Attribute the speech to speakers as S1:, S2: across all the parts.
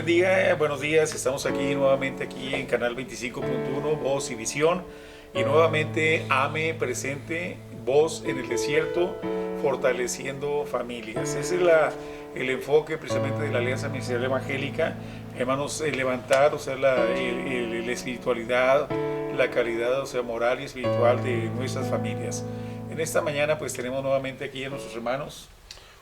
S1: bendiga, buenos días, estamos aquí nuevamente aquí en Canal 25.1, Voz y Visión, y nuevamente AME presente, Voz en el Desierto, fortaleciendo familias. Ese es el enfoque precisamente de la Alianza Ministerial Evangélica, hermanos, levantar, o sea, la espiritualidad, la calidad, o sea, moral y espiritual de nuestras familias. En esta mañana pues tenemos nuevamente aquí a nuestros hermanos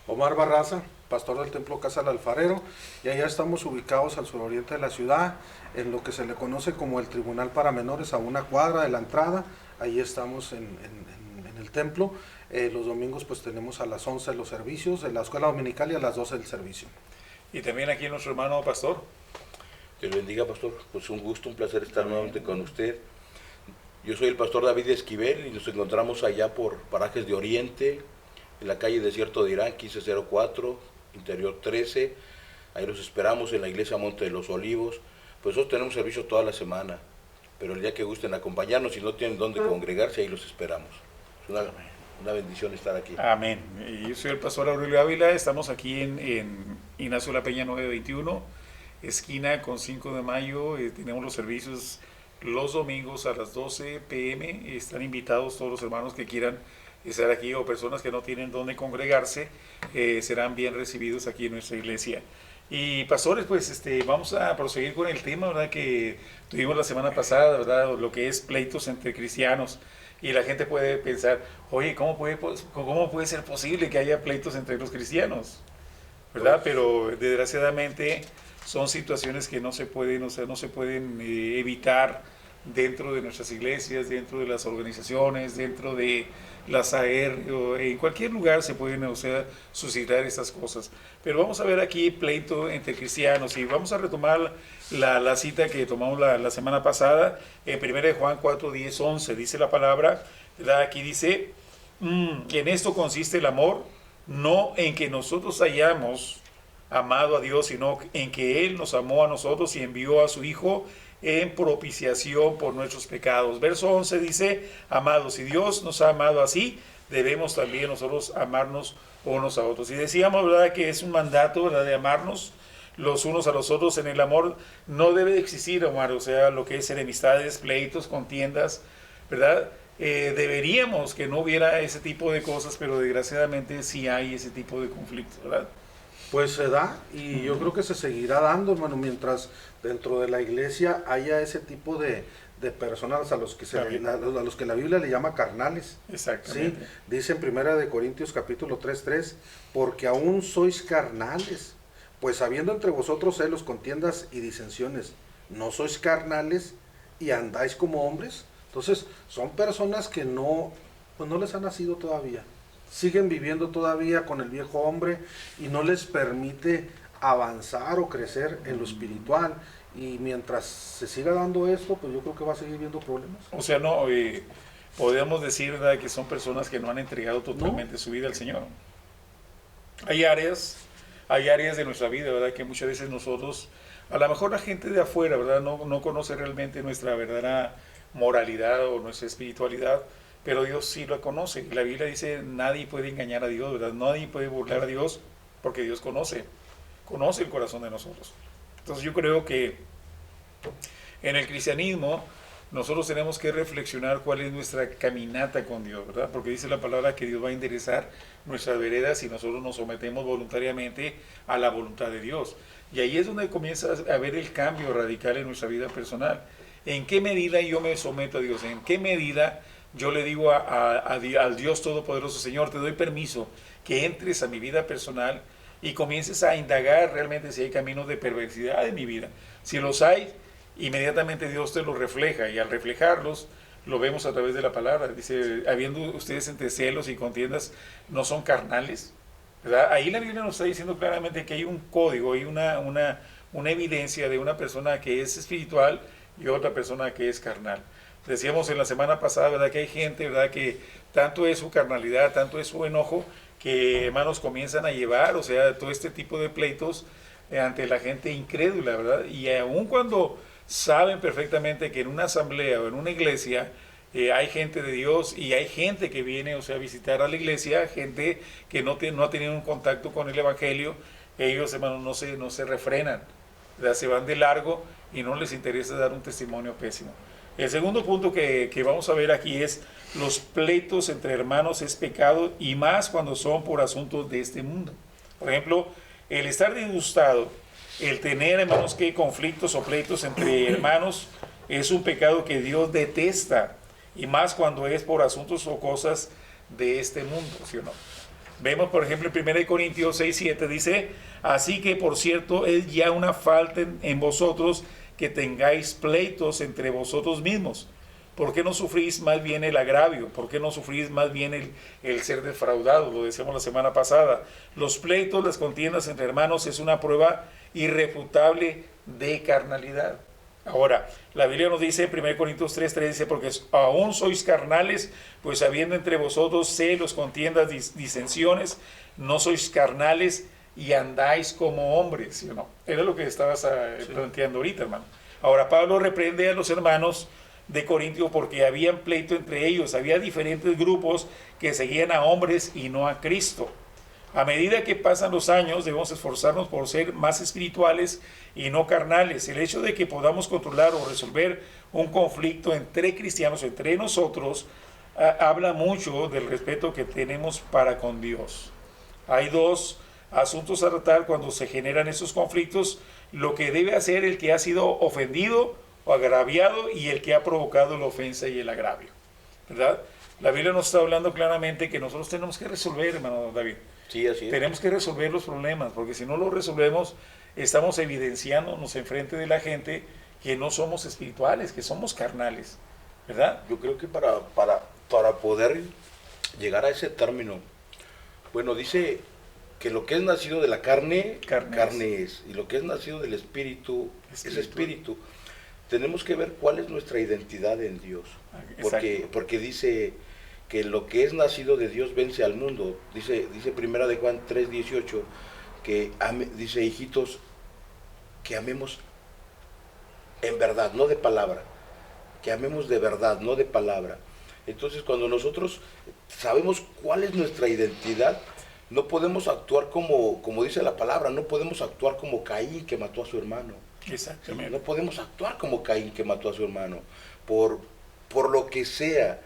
S2: Omar Barraza, pastor del Templo Casa del Alfarero, y allá estamos ubicados al suroriente de la ciudad, en lo que se le conoce como el Tribunal para Menores, a una cuadra de la entrada. Ahí estamos en el templo. Los domingos pues tenemos a las 11 los servicios, en la escuela dominical, y a las 12 el servicio.
S1: y también aquí nuestro hermano pastor.
S3: Dios lo bendiga, pastor. Pues un gusto, un placer estar nuevamente con usted. Yo soy el pastor David Esquivel y nos encontramos allá por Parajes de Oriente, en la calle Desierto de Irán, 1504, interior 13. Ahí los esperamos en la iglesia Monte de los Olivos. Pues nosotros tenemos servicio toda la semana, pero el día que gusten acompañarnos, si no tienen dónde congregarse, ahí los esperamos. Es una bendición estar aquí.
S1: Amén. Y yo soy el pastor Aurelio Ávila, estamos aquí en Ignacio La Peña 921, esquina con 5 de mayo, tenemos los servicios los domingos a las 12 p.m. Están invitados todos los hermanos que quieran estar aquí o personas que no tienen dónde congregarse, serán bien recibidos aquí en nuestra iglesia. Y pastores, pues vamos a proseguir con el tema, ¿verdad?, que tuvimos la semana pasada, ¿verdad?, lo que es pleitos entre cristianos. Y la gente puede pensar, oye, ¿cómo puede ser posible que haya pleitos entre los cristianos? ¿Verdad? Pero desgraciadamente son situaciones que no se pueden, o sea, no se pueden evitar dentro de nuestras iglesias, dentro de las organizaciones, dentro de las AER, en cualquier lugar se pueden, o sea, suscitar estas cosas. Pero vamos a ver aquí pleito entre cristianos y vamos a retomar la cita que tomamos la semana pasada en 1 Juan 4, 10, 11. Dice la palabra, ¿verdad? Aquí dice, en esto consiste el amor, no en que nosotros hayamos amado a Dios, sino en que Él nos amó a nosotros y envió a su Hijo en propiciación por nuestros pecados. Verso 11 dice, amados, si Dios nos ha amado así, debemos también nosotros amarnos unos a otros. Y decíamos, ¿verdad?, que es un mandato, ¿verdad?, de amarnos los unos a los otros. En el amor no debe de existir, Omar, o sea, lo que es enemistades, pleitos, contiendas, ¿verdad? Deberíamos que no hubiera ese tipo de cosas, pero desgraciadamente sí hay ese tipo de conflictos, ¿verdad?
S2: Pues se da, y yo creo que se seguirá dando, hermano, mientras dentro de la iglesia haya ese tipo de personas a los que la Biblia le llama carnales.
S1: Exactamente.
S2: ¿Sí? Dice en 1 Corintios capítulo 3:3, porque aún sois carnales, pues habiendo entre vosotros celos, contiendas y disensiones, ¿no sois carnales y andáis como hombres? Entonces, son personas que no les ha nacido todavía. Siguen viviendo todavía con el viejo hombre y no les permite avanzar o crecer en lo espiritual. Y mientras se siga dando esto, pues yo creo que va a seguir viendo problemas.
S1: O sea, no, podemos decir, ¿verdad?, que son personas que no han entregado totalmente su vida al Señor. Hay áreas de nuestra vida, ¿verdad?, que muchas veces nosotros, a lo mejor la gente de afuera, ¿verdad?, no conoce realmente nuestra verdadera moralidad o nuestra espiritualidad, pero Dios sí lo conoce. La Biblia dice, nadie puede engañar a Dios, ¿verdad? Nadie puede burlar a Dios, porque Dios conoce el corazón de nosotros. Entonces yo creo que en el cristianismo nosotros tenemos que reflexionar cuál es nuestra caminata con Dios, ¿verdad? Porque dice la palabra que Dios va a enderezar nuestras veredas si nosotros nos sometemos voluntariamente a la voluntad de Dios. Y ahí es donde comienza a ver el cambio radical en nuestra vida personal. ¿En qué medida yo me someto a Dios? ¿En qué medida yo le digo al Dios Todopoderoso, Señor, te doy permiso que entres a mi vida personal y comiences a indagar realmente si hay caminos de perversidad en mi vida? Si los hay, inmediatamente Dios te los refleja, y al reflejarlos, lo vemos a través de la palabra. Dice, habiendo ustedes entre celos y contiendas, ¿no son carnales? ¿Verdad? Ahí la Biblia nos está diciendo claramente que hay un código, hay una evidencia de una persona que es espiritual y otra persona que es carnal. Decíamos en la semana pasada, ¿verdad?, que hay gente, ¿verdad?, que tanto es su carnalidad, tanto es su enojo, que, hermanos, comienzan a llevar, o sea, todo este tipo de pleitos ante la gente incrédula, ¿verdad? Y aun cuando saben perfectamente que en una asamblea o en una iglesia hay gente de Dios y hay gente que viene, o sea, a visitar a la iglesia, gente que no ha tenido un contacto con el Evangelio, ellos, hermanos, no se refrenan, ¿verdad? Se van de largo y no les interesa dar un testimonio pésimo. El segundo punto que vamos a ver aquí es los pleitos entre hermanos es pecado, y más cuando son por asuntos de este mundo. Por ejemplo, el estar disgustado, el tener, hermanos, que conflictos o pleitos entre hermanos es un pecado que Dios detesta, y más cuando es por asuntos o cosas de este mundo, ¿sí o no? Vemos, por ejemplo, en 1 Corintios 6:7 dice: así que, por cierto, es ya una falta en vosotros que tengáis pleitos entre vosotros mismos. ¿Por qué no sufrís más bien el agravio? ¿Por qué no sufrís más bien el ser defraudado? Lo decíamos la semana pasada. Los pleitos, las contiendas entre hermanos es una prueba irrefutable de carnalidad. Ahora, la Biblia nos dice en 1 Corintios 3:3, dice: porque aún sois carnales, pues habiendo entre vosotros celos, contiendas, disensiones, no sois carnales y andáis como hombres, ¿sí o no? Era lo que estabas planteando ahorita, hermano. Ahora, Pablo reprende a los hermanos de Corintio porque había pleito entre ellos, había diferentes grupos que seguían a hombres y no a Cristo. A medida que pasan los años, debemos esforzarnos por ser más espirituales y no carnales. El hecho de que podamos controlar o resolver un conflicto entre cristianos, entre nosotros, habla mucho del respeto que tenemos para con Dios. Hay dos asuntos a tratar cuando se generan esos conflictos: lo que debe hacer el que ha sido ofendido o agraviado, y el que ha provocado la ofensa y el agravio, ¿verdad? La Biblia nos está hablando claramente que nosotros tenemos que resolver, hermano David.
S3: Sí, así es.
S1: Tenemos que resolver los problemas, porque si no los resolvemos, estamos evidenciándonos enfrente de la gente que no somos espirituales, que somos carnales, ¿verdad?
S3: Yo creo que para poder llegar a ese término, bueno, dice que lo que es nacido de la carne, carne es, y lo que es nacido del espíritu, es espíritu. Tenemos que ver cuál es nuestra identidad en Dios, porque dice que lo que es nacido de Dios vence al mundo. Dice Primera de Juan 3:18, que dice: hijitos, que amemos en verdad, no de palabra, que amemos de verdad, no de palabra. Entonces, cuando nosotros sabemos cuál es nuestra identidad, no podemos actuar como dice la palabra, no podemos actuar como Caín, que mató a su hermano.
S1: Exactamente.
S3: No podemos actuar como Caín, que mató a su hermano, por lo que sea,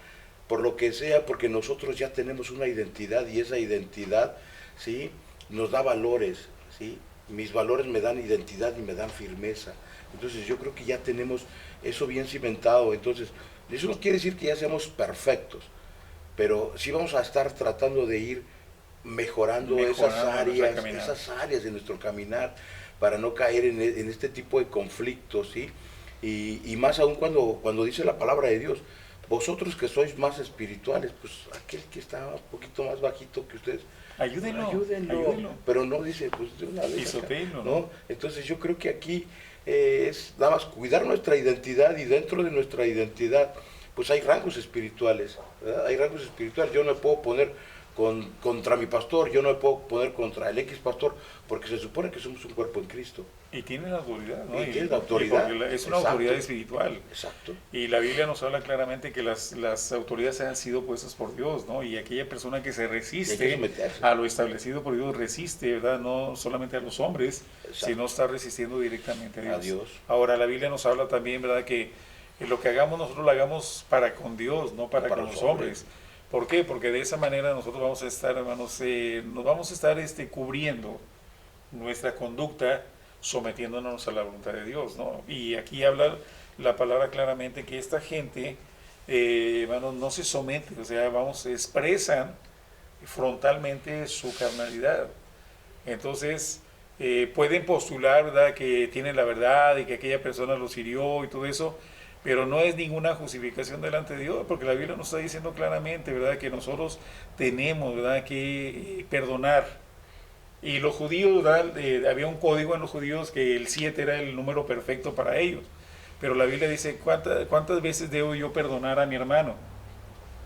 S3: porque nosotros ya tenemos una identidad, y esa identidad, ¿sí?, nos da valores, ¿sí? Mis valores me dan identidad y me dan firmeza. Entonces yo creo que ya tenemos eso bien cimentado. Entonces, eso no quiere decir que ya seamos perfectos, pero sí vamos a estar tratando de ir mejorando esas áreas de nuestro caminar, para no caer en este tipo de conflictos, ¿sí? Y más aún cuando dice la palabra de Dios: vosotros que sois más espirituales, pues aquel que está un poquito más bajito que ustedes, ayúdenlo. Pero no dice, pues de una vez acá, ¿no? Entonces yo creo que aquí es nada más cuidar nuestra identidad, y dentro de nuestra identidad pues hay rangos espirituales, ¿verdad? Hay rangos espirituales. Yo no me puedo poner contra mi pastor, yo no me puedo poner contra el X pastor, porque se supone que somos un cuerpo en Cristo.
S1: Y tiene la autoridad, ¿no?
S3: Y tiene la autoridad.
S1: Es una autoridad espiritual.
S3: Exacto.
S1: Y la Biblia nos habla claramente que las autoridades han sido puestas por Dios, ¿no? Y aquella persona que se resiste a lo establecido por Dios, resiste, ¿verdad? No solamente a los hombres, sino está resistiendo directamente a Dios. Ahora, la Biblia nos habla también, ¿verdad?, que lo que hagamos nosotros lo hagamos para con Dios, no para con los hombres. ¿Por qué? Porque de esa manera nosotros vamos a estar, hermanos, nos vamos a estar cubriendo nuestra conducta, sometiéndonos a la voluntad de Dios, ¿no? Y aquí habla la palabra claramente que esta gente, hermanos, no se somete, o sea, expresan frontalmente su carnalidad. Entonces, pueden postular, ¿verdad?, que tienen la verdad y que aquella persona los hirió y todo eso, pero no es ninguna justificación delante de Dios, porque la Biblia nos está diciendo claramente, ¿verdad?, que nosotros tenemos, ¿verdad?, que perdonar. Y los judíos, ¿verdad?, había un código en los judíos que el 7 era el número perfecto para ellos. Pero la Biblia dice: ¿cuántas veces debo yo perdonar a mi hermano?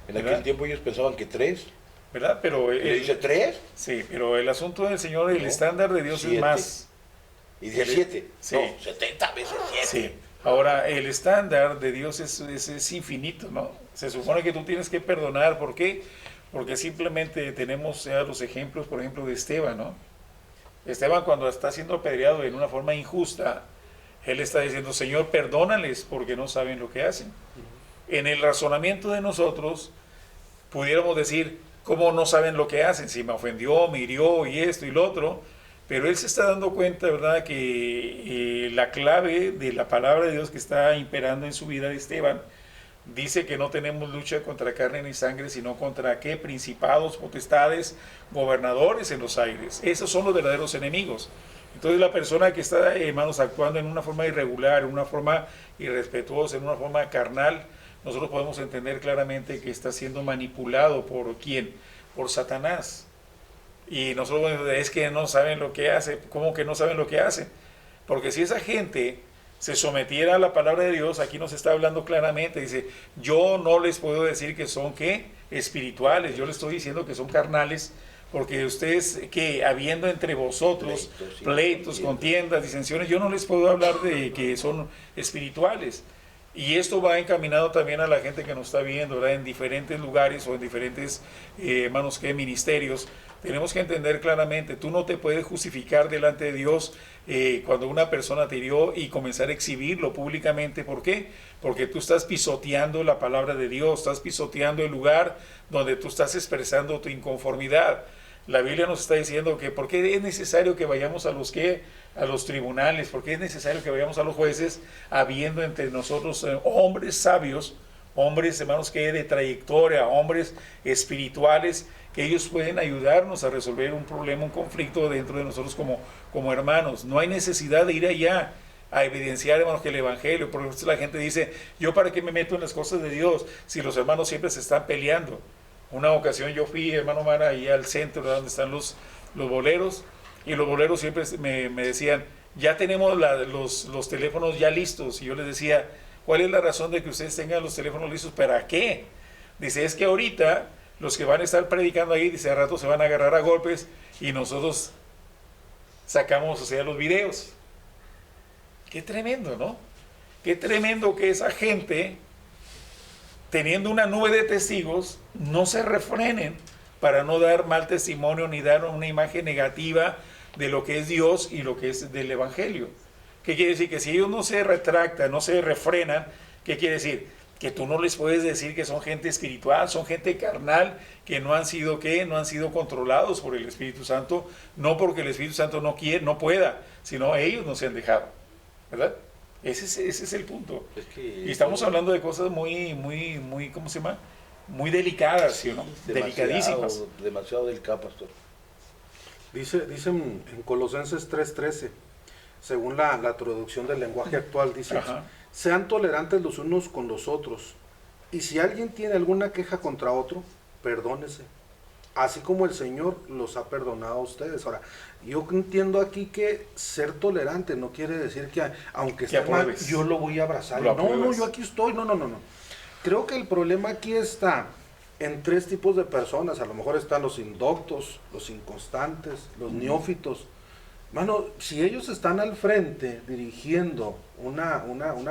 S3: En aquel tiempo ellos pensaban que 3.
S1: ¿Verdad? Pero
S3: ¿Le dice 3?
S1: Sí, pero el asunto del Señor, el estándar de Dios
S3: 7.
S1: Es más.
S3: ¿Y 17?
S1: Sí.
S3: No, 70 veces 7.
S1: Sí. Ahora, el estándar de Dios es infinito, ¿no? Se supone que tú tienes que perdonar. ¿Por qué? Porque simplemente tenemos ya los ejemplos, por ejemplo, de Esteban, ¿no? Esteban, cuando está siendo apedreado en una forma injusta, Él está diciendo, Señor, perdónales porque no saben lo que hacen. En el razonamiento de nosotros, pudiéramos decir, ¿cómo no saben lo que hacen? Si me ofendió, me hirió y esto y lo otro. Pero él se está dando cuenta, ¿verdad?, que la clave de la palabra de Dios que está imperando en su vida de Esteban, dice que no tenemos lucha contra carne ni sangre, sino contra ¿qué? Principados, potestades, gobernadores en los aires. Esos son los verdaderos enemigos. Entonces la persona que está, hermanos, actuando en una forma irregular, en una forma irrespetuosa, en una forma carnal, nosotros podemos entender claramente que está siendo manipulado por ¿quién? Por Satanás. Y nosotros es que no saben lo que hace. ¿Cómo que no saben lo que hace? Porque si esa gente se sometiera a la palabra de Dios, aquí nos está hablando claramente, dice, yo no les puedo decir que son ¿qué? Espirituales, yo les estoy diciendo que son carnales, porque ustedes que habiendo entre vosotros pleitos, contiendas, disensiones, yo no les puedo hablar de que son espirituales. Y esto va encaminado también a la gente que nos está viendo, ¿verdad?, en diferentes lugares o en diferentes hermanos, ¿qué? Ministerios. Tenemos que entender claramente, tú no te puedes justificar delante de Dios cuando una persona te hirió y comenzar a exhibirlo públicamente. ¿Por qué? Porque tú estás pisoteando la palabra de Dios, estás pisoteando el lugar donde tú estás expresando tu inconformidad. La Biblia nos está diciendo que ¿por qué es necesario que vayamos a los tribunales? ¿Por qué es necesario que vayamos a los jueces habiendo entre nosotros hombres sabios, hombres, hermanos, que de trayectoria, hombres espirituales, que ellos pueden ayudarnos a resolver un problema, un conflicto dentro de nosotros como hermanos? No hay necesidad de ir allá a evidenciar, hermanos, que el Evangelio, por eso la gente dice, ¿yo para qué me meto en las cosas de Dios si los hermanos siempre se están peleando? Una ocasión yo fui, hermano Mara, ahí al centro donde están los boleros, y los boleros siempre me decían, ya tenemos los teléfonos ya listos, y yo les decía, ¿cuál es la razón de que ustedes tengan los teléfonos listos? ¿Para qué? Dice, es que ahorita los que van a estar predicando ahí, dice, a rato se van a agarrar a golpes, y nosotros sacamos, o sea, los videos. Qué tremendo, ¿no? Qué tremendo que esa gente, teniendo una nube de testigos, no se refrenen para no dar mal testimonio ni dar una imagen negativa de lo que es Dios y lo que es del Evangelio. ¿Qué quiere decir? Que si ellos no se retractan, no se refrenan, ¿qué quiere decir? Que tú no les puedes decir que son gente espiritual, son gente carnal, que no han sido ¿qué? No han sido controlados por el Espíritu Santo, no porque el Espíritu Santo no quiere, no pueda, sino ellos no se han dejado, ¿verdad? Ese es el punto.
S3: Es que,
S1: y estamos hablando de cosas muy, ¿cómo se llama? Muy delicadas, ¿sí o no? Delicadísimas.
S3: Demasiado delicado, pastor.
S2: Dice en Colosenses 3:13, según la traducción del lenguaje actual, dice,
S1: Ajá.
S2: sean tolerantes los unos con los otros, y si alguien tiene alguna queja contra otro, perdónese, así como el Señor los ha perdonado a ustedes. Ahora, yo entiendo aquí que ser tolerante no quiere decir que aunque esté mal, yo lo voy a abrazar. No, yo aquí estoy, no. Creo que el problema aquí está en tres tipos de personas. A lo mejor están los indoctos, los inconstantes, los neófitos. Mano, si ellos están al frente dirigiendo una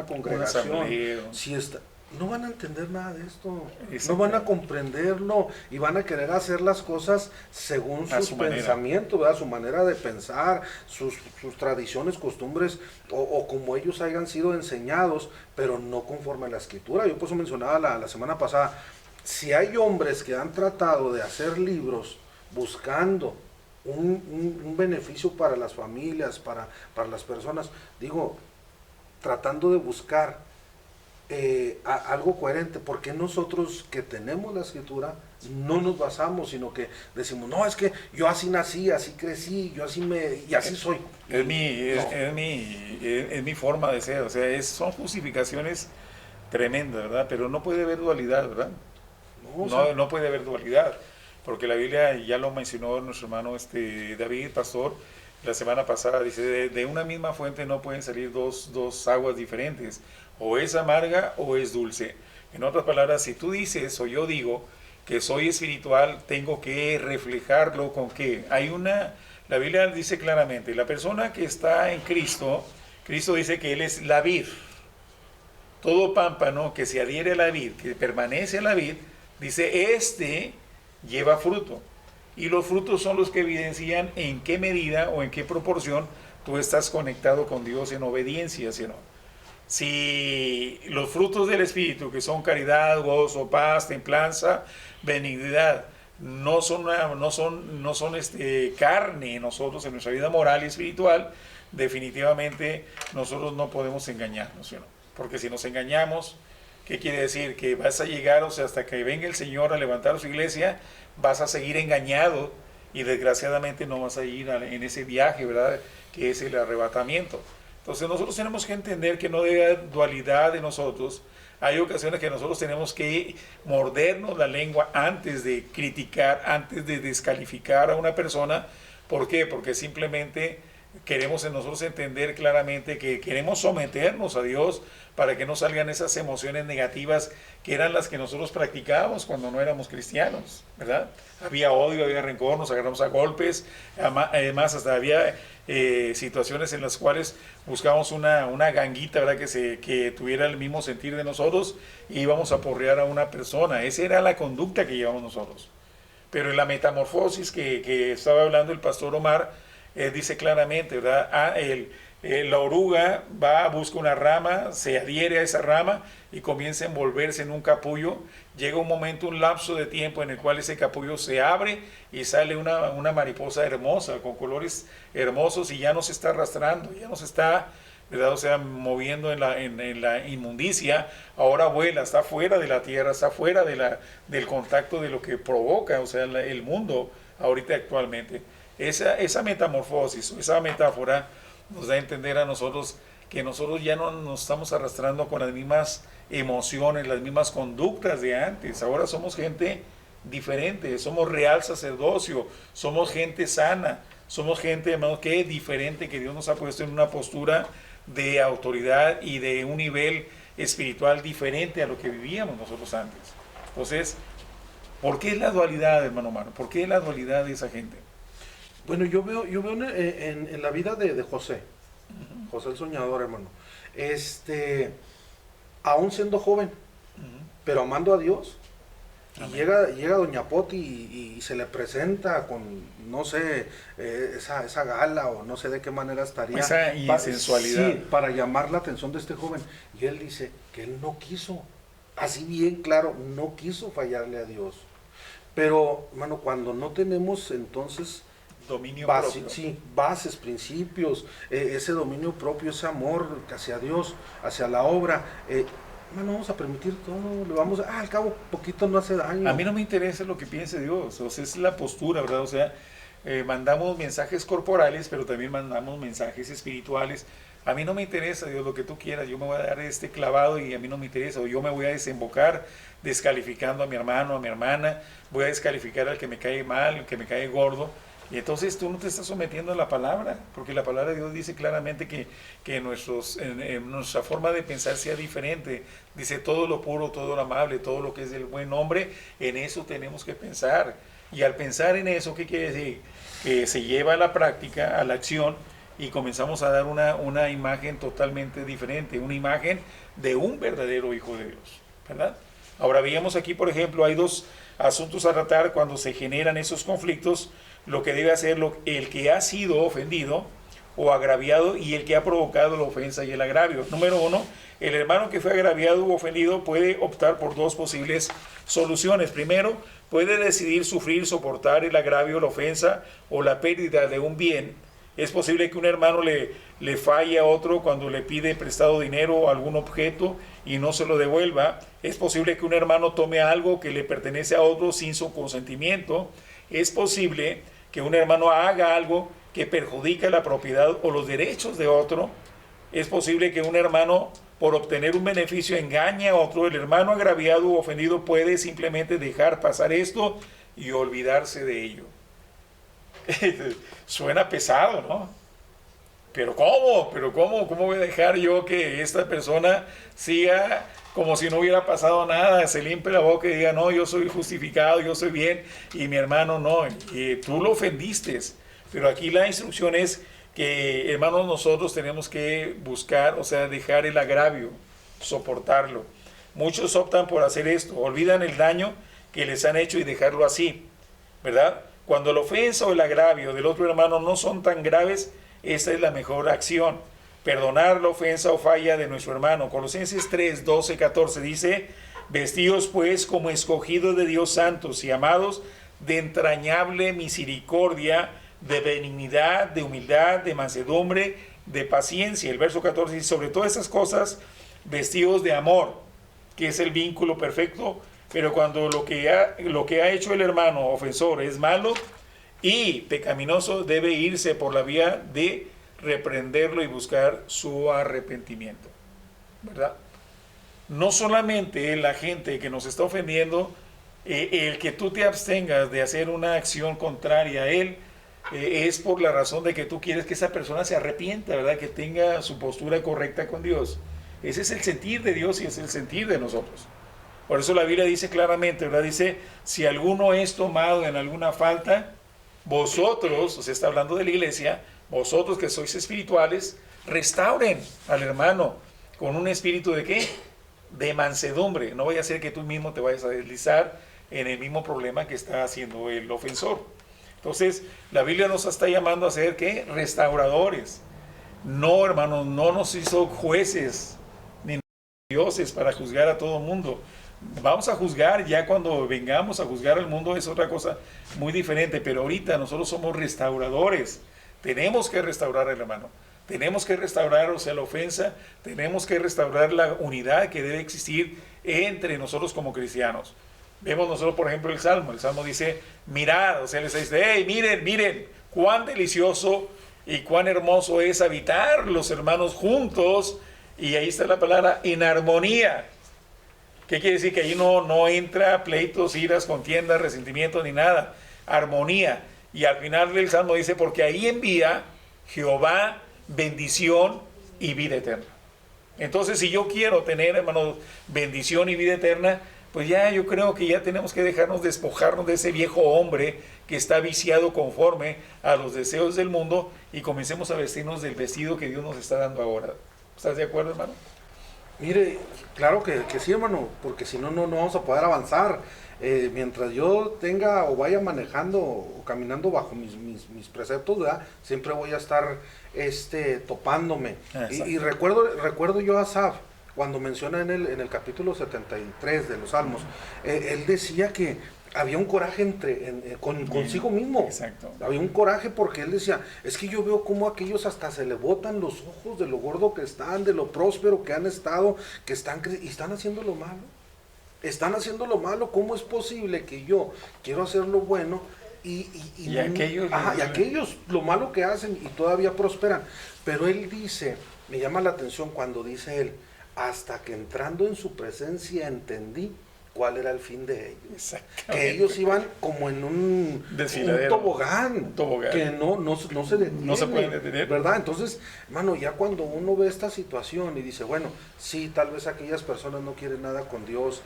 S2: congregación, no van a entender nada de esto, no van a comprenderlo y van a querer hacer las cosas según sus pensamientos, ¿verdad? Su manera de pensar, sus tradiciones, costumbres o como ellos hayan sido enseñados, pero no conforme a la Escritura. Yo por eso mencionaba la semana pasada, si hay hombres que han tratado de hacer libros buscando un beneficio para las familias, para las personas, digo, tratando de buscar algo coherente, porque nosotros que tenemos la Escritura no nos basamos, sino que decimos, no, es que yo así nací, así crecí, yo así y así soy.
S1: Es mi forma de ser, o sea, son justificaciones tremendas, ¿verdad? Pero no puede haber dualidad, ¿verdad? No puede haber dualidad, porque la Biblia ya lo mencionó nuestro hermano David, pastor, la semana pasada, dice, de una misma fuente no pueden salir dos aguas diferentes, o es amarga o es dulce. En otras palabras, si tú dices o yo digo que soy espiritual, tengo que reflejarlo con que la Biblia dice claramente, la persona que está en Cristo dice que Él es la vid. Todo pámpano que se adhiere a la vid, que permanece a la vid, dice, lleva fruto. Y los frutos son los que evidencian en qué medida o en qué proporción tú estás conectado con Dios en obediencia, ¿sí o no? Si los frutos del Espíritu, que son caridad, gozo, paz, templanza, benignidad, no son carne en nosotros, en nuestra vida moral y espiritual, definitivamente nosotros no podemos engañarnos, ¿sí o no? Porque si nos engañamos, ¿qué quiere decir? Que vas a llegar, o sea, hasta que venga el Señor a levantar su iglesia, vas a seguir engañado y desgraciadamente no vas a ir en ese viaje, ¿verdad? Que es el arrebatamiento. Entonces nosotros tenemos que entender que no debe haber dualidad de nosotros. Hay ocasiones que nosotros tenemos que mordernos la lengua antes de criticar, antes de descalificar a una persona. ¿Por qué? Porque simplemente queremos en nosotros entender claramente que queremos someternos a Dios para que no salgan esas emociones negativas que eran las que nosotros practicábamos cuando no éramos cristianos, ¿verdad? Había odio, había rencor, nos agarramos a golpes, además hasta había situaciones en las cuales buscábamos una ganguita, ¿verdad? Que tuviera el mismo sentir de nosotros y íbamos a porrear a una persona. Esa era la conducta que llevamos nosotros. Pero en la metamorfosis que estaba hablando el pastor Omar, dice claramente, ¿verdad? La oruga va, busca una rama, se adhiere a esa rama y comienza a envolverse en un capullo. Llega un momento, un lapso de tiempo en el cual ese capullo se abre y sale una mariposa hermosa, con colores hermosos, y ya no se está arrastrando, ya no se está, ¿verdad? O sea, moviendo en la inmundicia. Ahora vuela, está fuera de la tierra, está fuera del contacto de lo que provoca, o sea, el mundo ahorita actualmente. Esa metamorfosis, esa metáfora nos da a entender a nosotros que nosotros ya no nos estamos arrastrando con las mismas emociones, las mismas conductas de antes. Ahora somos gente diferente, somos real sacerdocio, somos gente sana, somos gente, hermanos, que es diferente, que Dios nos ha puesto en una postura de autoridad y de un nivel espiritual diferente a lo que vivíamos nosotros antes. Entonces, ¿por qué la dualidad, hermano Omar? ¿Por qué la dualidad de esa gente?
S2: Bueno, yo veo en la vida de José, José el soñador, hermano, aún siendo joven, pero amando a Dios, y llega Doña Poti y se le presenta con, no sé, esa gala, o no sé de qué manera estaría.
S1: Esa insensualidad.
S2: Sí, para llamar la atención de este joven. Y él dice que él no quiso, así bien claro, no quiso fallarle a Dios. Pero, hermano, cuando no tenemos entonces
S1: dominio propio.
S2: Sí, bases, principios, ese dominio propio, ese amor hacia Dios, hacia la obra, no vamos a permitir todo, le vamos al cabo, poquito no hace daño.
S1: A mí no me interesa lo que piense Dios, o sea, es la postura, ¿verdad? O sea, mandamos mensajes corporales, pero también mandamos mensajes espirituales. A mí no me interesa, Dios, lo que tú quieras, yo me voy a dar este clavado y a mí no me interesa, o yo me voy a desembocar descalificando a mi hermano, a mi hermana, voy a descalificar al que me cae mal, al que me cae gordo. Y entonces tú no te estás sometiendo a la palabra, porque la palabra de Dios dice claramente que nuestra forma de pensar sea diferente. Dice todo lo puro, todo lo amable, todo lo que es del buen hombre, en eso tenemos que pensar. Y al pensar en eso, ¿qué quiere decir? Que se lleva a la práctica, a la acción, y comenzamos a dar una imagen totalmente diferente, una imagen de un verdadero hijo de Dios, ¿verdad? Ahora veíamos aquí, por ejemplo, hay dos asuntos a tratar cuando se generan esos conflictos. Lo que debe hacer el que ha sido ofendido o agraviado y el que ha provocado la ofensa y el agravio. Número uno, el hermano que fue agraviado u ofendido puede optar por dos posibles soluciones. Primero, puede decidir sufrir, soportar el agravio, la ofensa o la pérdida de un bien. Es posible que un hermano le falle a otro cuando le pide prestado dinero o algún objeto y no se lo devuelva. Es posible que un hermano tome algo que le pertenece a otro sin su consentimiento. Es posible que un hermano haga algo que perjudica la propiedad o los derechos de otro. Es posible que un hermano, por obtener un beneficio, engañe a otro. El hermano agraviado u ofendido puede simplemente dejar pasar esto y olvidarse de ello. Suena pesado, ¿no? Pero ¿cómo? ¿Cómo voy a dejar yo que esta persona siga como si no hubiera pasado nada, se limpie la boca y diga, no, yo soy justificado, yo soy bien, y mi hermano no, y tú lo ofendiste? Pero aquí la instrucción es que, hermanos, nosotros tenemos que buscar, o sea, dejar el agravio, soportarlo. Muchos optan por hacer esto, olvidan el daño que les han hecho y dejarlo así, ¿verdad? Cuando la ofensa o el agravio del otro hermano no son tan graves, esta es la mejor acción. Perdonar la ofensa o falla de nuestro hermano. Colosenses 3, 12, 14 dice, vestidos pues como escogidos de Dios santos y amados, de entrañable misericordia, de benignidad, de humildad, de mansedumbre, de paciencia. El verso 14 dice, sobre todas esas cosas, vestidos de amor, que es el vínculo perfecto, pero cuando lo que ha hecho el hermano ofensor es malo y pecaminoso, debe irse por la vía de reprenderlo y buscar su arrepentimiento, ¿verdad? No solamente la gente que nos está ofendiendo, el que tú te abstengas de hacer una acción contraria a él, es por la razón de que tú quieres que esa persona se arrepienta, ¿verdad? Que tenga su postura correcta con Dios. Ese es el sentir de Dios y es el sentir de nosotros. Por eso la Biblia dice claramente, ¿verdad? Dice, si alguno es tomado en alguna falta, vosotros, o sea, está hablando de la iglesia, vosotros que sois espirituales, restauren al hermano con un espíritu de ¿qué? De mansedumbre. No vaya a ser que tú mismo te vayas a deslizar en el mismo problema que está haciendo el ofensor. Entonces, la Biblia nos está llamando a ser ¿qué? Restauradores. No, hermanos, no nos hizo jueces ni dioses para juzgar a todo el mundo. Vamos a juzgar ya cuando vengamos a juzgar al mundo, es otra cosa muy diferente, pero ahorita nosotros somos restauradores. Tenemos que restaurar al hermano, tenemos que restaurar, o sea, la ofensa, tenemos que restaurar la unidad que debe existir entre nosotros como cristianos. Vemos nosotros, por ejemplo, el Salmo dice, mirad, o sea, les dice, hey, miren, miren, cuán delicioso y cuán hermoso es habitar los hermanos juntos, y ahí está la palabra, en armonía. ¿Qué quiere decir? Que ahí no entra pleitos, iras, contiendas, resentimientos ni nada. Armonía. Y al final del Salmo dice, porque ahí envía Jehová bendición y vida eterna. Entonces, si yo quiero tener, hermanos, bendición y vida eterna, pues ya yo creo que ya tenemos que dejarnos despojarnos de ese viejo hombre que está viciado conforme a los deseos del mundo y comencemos a vestirnos del vestido que Dios nos está dando ahora. ¿Estás de acuerdo, hermano?
S2: Mire, claro que sí, hermano, porque si no, no vamos a poder avanzar. Mientras yo tenga o vaya manejando o caminando bajo mis preceptos, ¿verdad? Siempre voy a estar topándome. Y recuerdo yo a Asaf, cuando menciona en el capítulo 73 de los Salmos, él decía que había un coraje consigo mismo.
S1: Exacto.
S2: Había un coraje porque él decía, es que yo veo cómo aquellos hasta se le botan los ojos de lo gordo que están, de lo próspero que han estado, y están haciendo lo malo. Están haciendo lo malo. ¿Cómo es posible que yo quiero hacer lo bueno y aquellos lo malo que hacen y todavía prosperan? Pero él dice, me llama la atención cuando dice él, hasta que entrando en su presencia entendí cuál era el fin de ellos. Que ellos iban como en un tobogán, que no se detiene,
S1: no se pueden detener,
S2: ¿verdad? Entonces, hermano, ya cuando uno ve esta situación y dice, bueno, sí, tal vez aquellas personas no quieren nada con Dios,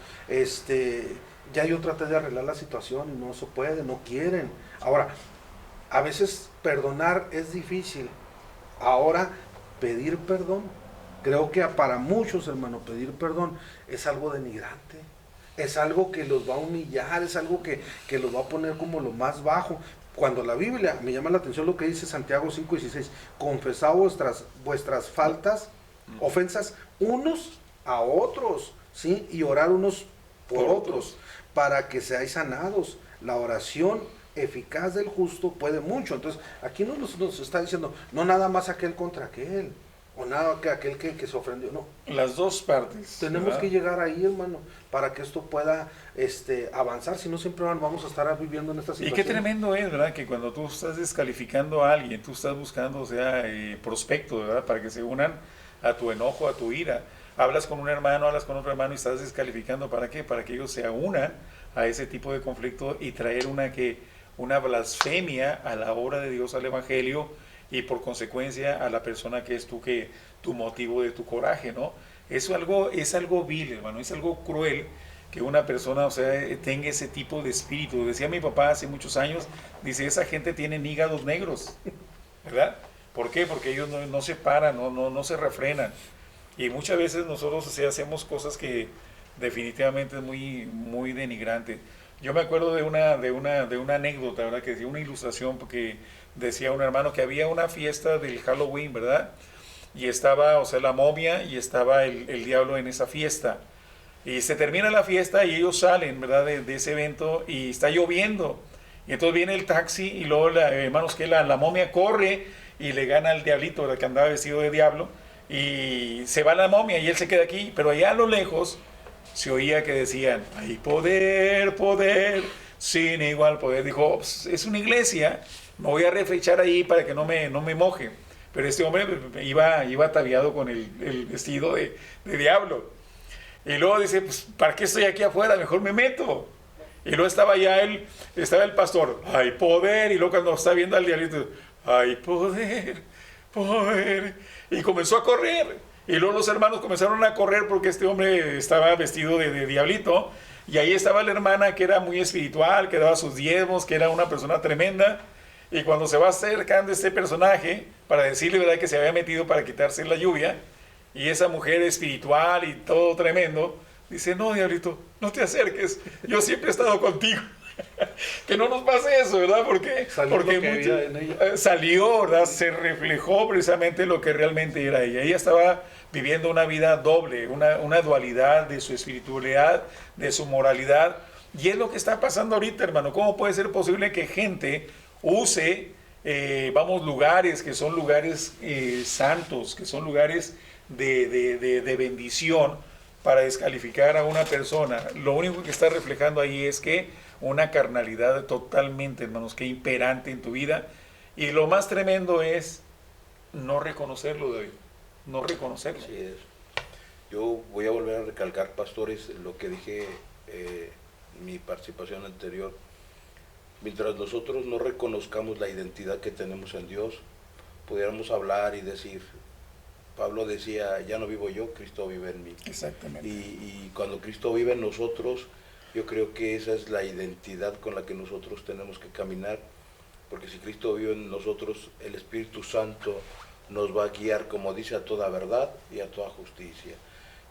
S2: ya yo traté de arreglar la situación y no se puede, no quieren. Ahora, a veces perdonar es difícil. Ahora, pedir perdón, creo que para muchos, hermano, pedir perdón es algo denigrante. Es algo que los va a humillar, es algo que los va a poner como lo más bajo. Cuando la Biblia, me llama la atención lo que dice Santiago 5:16, confesad vuestras faltas, ofensas, unos a otros, ¿sí? Y orar unos por otros, para que seáis sanados. La oración eficaz del justo puede mucho. Entonces, aquí nos está diciendo, no nada más aquel contra aquel, o nada que aquel que se ofendió, no.
S1: Las dos partes.
S2: Tenemos, ¿verdad?, que llegar ahí, hermano, para que esto pueda avanzar, si no siempre vamos a estar viviendo en esta situación.
S1: Y qué tremendo es, ¿verdad?, que cuando tú estás descalificando a alguien, tú estás buscando, o sea, prospectos, ¿verdad?, para que se unan a tu enojo, a tu ira. Hablas con un hermano, hablas con otro hermano y estás descalificando, ¿para qué? Para que ellos se unan a ese tipo de conflicto y traer una blasfemia a la obra de Dios, al Evangelio, y por consecuencia a la persona que es tu motivo de tu coraje, ¿no? Es algo vil, hermano, es algo cruel que una persona, o sea, tenga ese tipo de espíritu. Decía mi papá hace muchos años, dice, esa gente tiene hígados negros, ¿verdad? ¿Por qué? Porque ellos no se paran, no se refrenan. Y muchas veces nosotros, o sea, hacemos cosas que definitivamente es muy, muy denigrante. Yo me acuerdo de una anécdota, ¿verdad? Que decía una ilustración, porque decía un hermano que había una fiesta del Halloween, ¿verdad? Y estaba, o sea, la momia y estaba el diablo en esa fiesta. Y se termina la fiesta y ellos salen, ¿verdad? De ese evento y está lloviendo. Y entonces viene el taxi y luego, hermanos, que la momia corre y le gana al diablito, ¿verdad? Que andaba vestido de diablo. Y se va la momia y él se queda aquí. Pero allá a lo lejos se oía que decían, hay poder, poder, sin igual poder. Dijo, pues, es una iglesia, me voy a reflechar ahí para que no me moje. Pero este hombre iba ataviado con el vestido de diablo. Y luego dice, pues, ¿para qué estoy aquí afuera? Mejor me meto. Y luego estaba el pastor, hay poder. Y luego cuando está viendo al diablito, hay poder, poder. Y comenzó a correr. Y luego los hermanos comenzaron a correr porque este hombre estaba vestido de diablito. Y ahí estaba la hermana que era muy espiritual, que daba sus diezmos, que era una persona tremenda. Y cuando se va acercando este personaje, para decirle, ¿verdad?, que se había metido para quitarse la lluvia, y esa mujer espiritual y todo tremendo, dice, no, diablito, no te acerques, yo siempre he estado contigo. Que no nos pase eso, ¿verdad? Porque salió, ¿verdad? Se reflejó precisamente lo que realmente era ella. Ella estaba viviendo una vida doble, una dualidad de su espiritualidad, de su moralidad. Y es lo que está pasando ahorita, hermano. ¿Cómo puede ser posible que gente use, lugares que son lugares santos, que son lugares de bendición, para descalificar a una persona? Lo único que está reflejando ahí es que una carnalidad totalmente, hermanos, que imperante en tu vida. Y lo más tremendo es no reconocerlo, David, no reconocerlo.
S3: Así es. Yo voy a volver a recalcar, pastores, lo que dije en mi participación anterior. Mientras nosotros no reconozcamos la identidad que tenemos en Dios, pudiéramos hablar y decir, Pablo decía, ya no vivo yo, Cristo vive en mí.
S1: Exactamente.
S3: Y cuando Cristo vive en nosotros, yo creo que esa es la identidad con la que nosotros tenemos que caminar, porque si Cristo vive en nosotros, el Espíritu Santo nos va a guiar, como dice, a toda verdad y a toda justicia.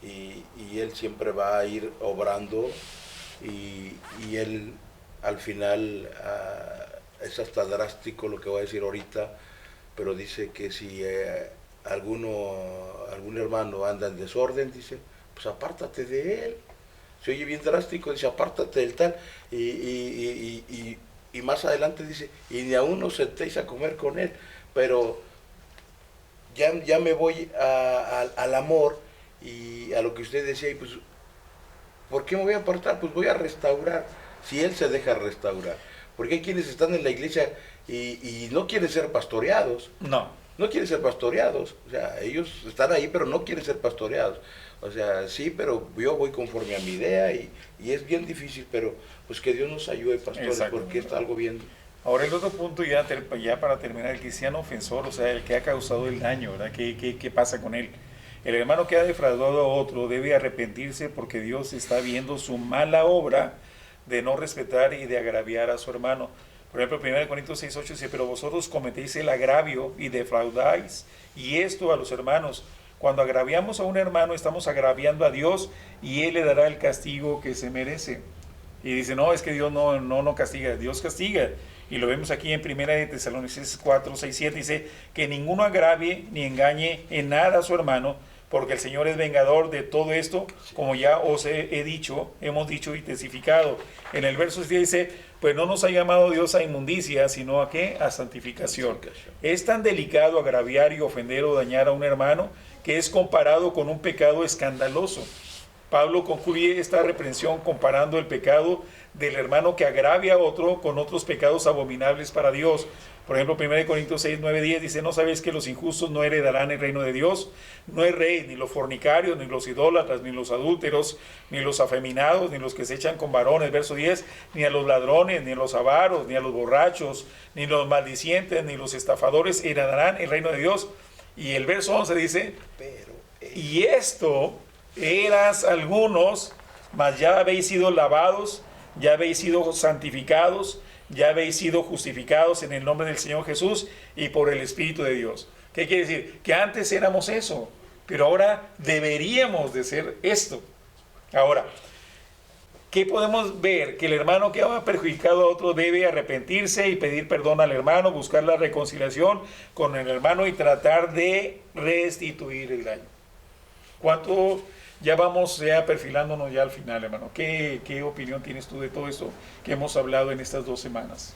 S3: Y Él siempre va a ir obrando y Él al final, es hasta drástico lo que voy a decir ahorita, pero dice que si algún hermano anda en desorden, dice, pues apártate de él. Se oye bien drástico, dice, apártate del tal. Y más adelante dice, y ni aún os sentéis a comer con él. Pero ya me voy al amor y a lo que usted decía, y pues, ¿por qué me voy a apartar? Pues voy a restaurar, si él se deja restaurar. Porque hay quienes están en la iglesia y no quieren ser pastoreados. No quieren ser pastoreados. O sea, ellos están ahí, pero no quieren ser pastoreados. O sea, sí, pero yo voy conforme a mi idea y es bien difícil, pero pues que Dios nos ayude, pastores, porque está algo bien.
S1: Ahora el otro punto, ya para terminar, el cristiano ofensor, o sea, el que ha causado el daño, ¿verdad? ¿Qué pasa con él? El hermano que ha defraudado a otro debe arrepentirse porque Dios está viendo su mala obra de no respetar y de agraviar a su hermano. Por ejemplo, 1 Corintios 6:8 dice, pero vosotros cometéis el agravio y defraudáis, y esto a los hermanos. Cuando agraviamos a un hermano, estamos agraviando a Dios y Él le dará el castigo que se merece. Y dice, no, es que Dios no castiga, Dios castiga. Y lo vemos aquí en 1 Tesalonicenses 4:6-7, dice que ninguno agravie ni engañe en nada a su hermano, porque el Señor es vengador de todo esto, como ya os hemos dicho y testificado. En el verso 10 dice, pues no nos ha llamado Dios a inmundicia, sino a ¿qué? A santificación. Es tan delicado agraviar y ofender o dañar a un hermano que es comparado con un pecado escandaloso. Pablo concluye esta reprensión comparando el pecado del hermano que agravia a otro con otros pecados abominables para Dios. Por ejemplo, 1 Corintios 6:9-10 dice, ¿no sabéis que los injustos no heredarán el reino de Dios? No es rey, ni los fornicarios, ni los idólatras, ni los adúlteros, ni los afeminados, ni los que se echan con varones. Verso 10, ni a los ladrones, ni a los avaros, ni a los borrachos, ni los maldicientes, ni los estafadores heredarán el reino de Dios. Y el verso 11 dice, y esto eras algunos, mas ya habéis sido lavados, ya habéis sido santificados, ya habéis sido justificados en el nombre del Señor Jesús y por el Espíritu de Dios. ¿Qué quiere decir? Que antes éramos eso, pero ahora deberíamos de ser esto. Ahora, ¿Qué podemos ver? Que el hermano que ha perjudicado a otro debe arrepentirse y pedir perdón al hermano, buscar la reconciliación con el hermano y tratar de restituir el daño. ¿Cuánto ya vamos perfilándonos ya al final, hermano? ¿Qué opinión tienes tú de todo esto que hemos hablado en estas 2 semanas?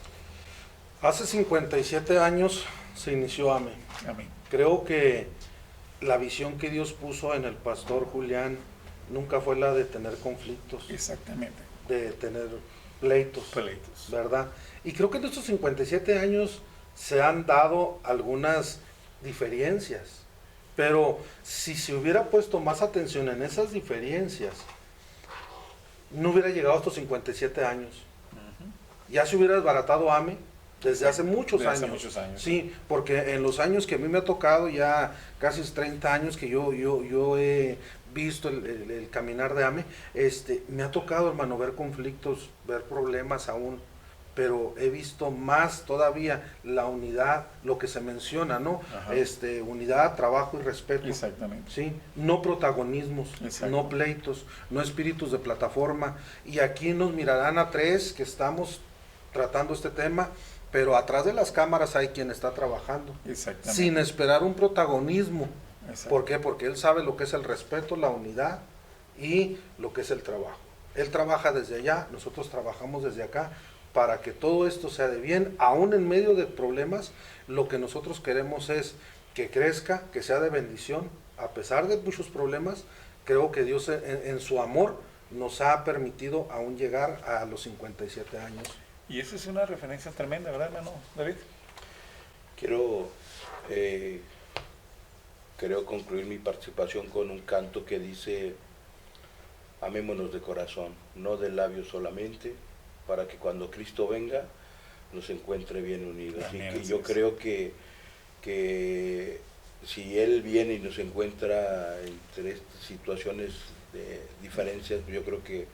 S2: Hace 57 años se inició AME.
S1: Amén.
S2: Creo que la visión que Dios puso en el pastor Julián nunca fue la de tener conflictos,
S1: Exactamente.
S2: de tener pleitos, ¿verdad? Y creo que en estos 57 años se han dado algunas diferencias, pero si se hubiera puesto más atención en esas diferencias, no hubiera llegado a estos 57 años. Ya se hubiera desbaratado AME desde hace muchos años. Sí, porque en los años que a mí me ha tocado, ya casi 30 años que yo he visto el caminar de AME, me ha tocado, hermano, ver conflictos, ver problemas aún, pero he visto más todavía la unidad, lo que se menciona, ¿no? Unidad, trabajo y respeto.
S1: Exactamente.
S2: Sí, no protagonismos,
S1: Exacto.
S2: no pleitos, no espíritus de plataforma. Y aquí nos mirarán a 3 que estamos tratando este tema, pero atrás de las cámaras hay quien está trabajando, sin esperar un protagonismo.
S1: Exacto.
S2: ¿Por qué? Porque él sabe lo que es el respeto, la unidad y lo que es el trabajo. Él trabaja desde allá, nosotros trabajamos desde acá, para que todo esto sea de bien, aún en medio de problemas. Lo que nosotros queremos es que crezca, que sea de bendición, a pesar de muchos problemas. Creo que Dios en su amor nos ha permitido aún llegar a los 57 años.
S1: Y eso es una referencia tremenda, ¿verdad, hermano David?
S3: Quiero concluir mi participación con un canto que dice: amémonos de corazón, no de labios solamente, para que cuando Cristo venga nos encuentre bien unidos.
S1: Amén,
S3: y que yo creo que si Él viene y nos encuentra entre estas situaciones de diferencias, yo creo que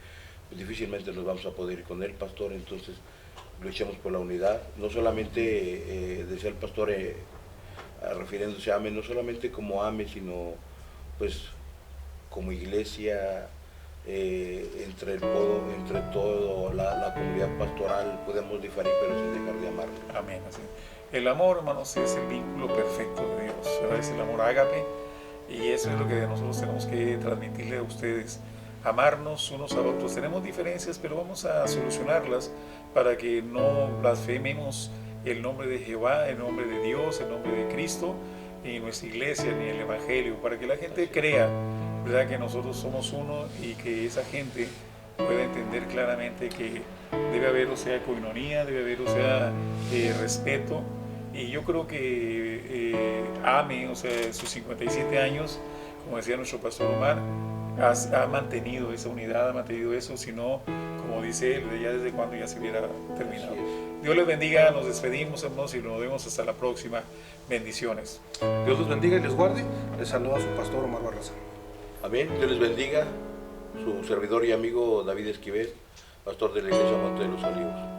S3: difícilmente nos vamos a poder ir con Él, pastor. Entonces luchemos por la unidad, no solamente, decía el pastor, refiriéndose a AME, no solamente como AME, sino pues como iglesia, entre todo la comunidad pastoral. Podemos diferir, pero sin dejar de amarnos.
S1: Amén. Así. El amor, hermanos, es el vínculo perfecto de Dios, ¿verdad? Es el amor ágape, y eso es lo que nosotros tenemos que transmitirle a ustedes. Amarnos unos a otros. Tenemos diferencias, pero vamos a solucionarlas para que no blasfememos el nombre de Jehová, el nombre de Dios, el nombre de Cristo, ni nuestra iglesia, ni el Evangelio, para que la gente crea, ¿verdad?, que nosotros somos uno, y que esa gente pueda entender claramente que debe haber, coinonía, debe haber, respeto. Y yo creo que AME, sus 57 años, como decía nuestro pastor Omar, ha mantenido esa unidad, ha mantenido eso, sino, como dice él, ya desde cuando ya se hubiera terminado. Dios les bendiga, nos despedimos, hermanos, y nos vemos hasta la próxima. Bendiciones.
S2: Dios los bendiga y les guarde. Les saluda a su pastor Omar Barraza.
S3: Amén. Dios les bendiga. Su servidor y amigo David Esquivel, pastor de la Iglesia Monte de los Olivos.